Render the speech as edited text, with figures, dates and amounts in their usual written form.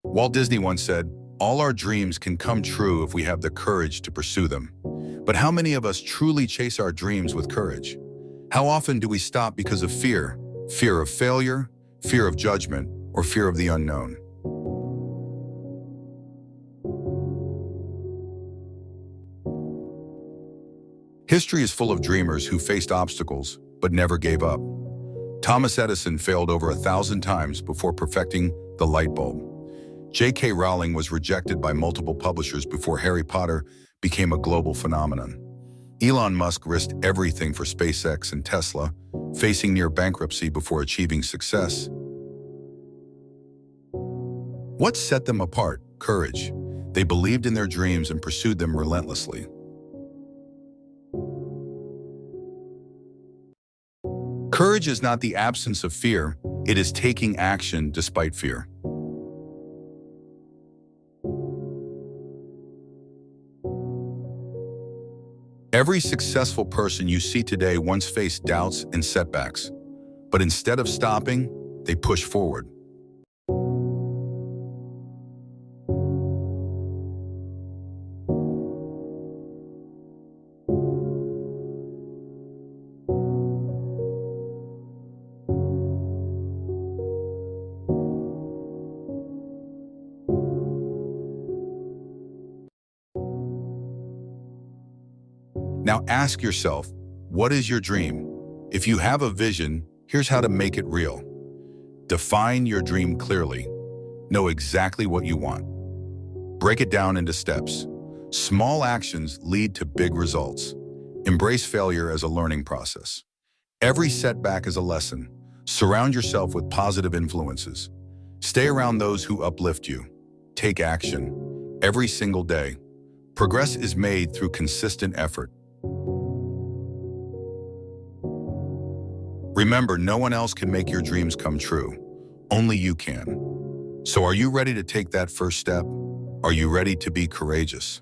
Walt Disney once said, "All our dreams can come true if we have the courage to pursue them." But how many of us truly chase our dreams with courage? How often do we stop because of fear? Fear of failure, fear of judgment, or fear of the unknown? History is full of dreamers who faced obstacles but never gave up. Thomas Edison failed over 1,000 times before perfecting the light bulb. J.K. Rowling was rejected by multiple publishers before Harry Potter became a global phenomenon. Elon Musk risked everything for SpaceX and Tesla, facing near bankruptcy before achieving success. What set them apart? Courage. They believed in their dreams and pursued them relentlessly. Courage is not the absence of fear, it is taking action despite fear. Every successful person you see today once faced doubts and setbacks, but instead of stopping, they push forward. Now ask yourself, what is your dream? If you have a vision, here's how to make it real. Define your dream clearly. Know exactly what you want. Break it down into steps. Small actions lead to big results. Embrace failure as a learning process. Every setback is a lesson. Surround yourself with positive influences. Stay around those who uplift you. Take action every single day. Progress is made through consistent effort. Remember, no one else can make your dreams come true. Only you can. So are you ready to take that first step? Are you ready to be courageous?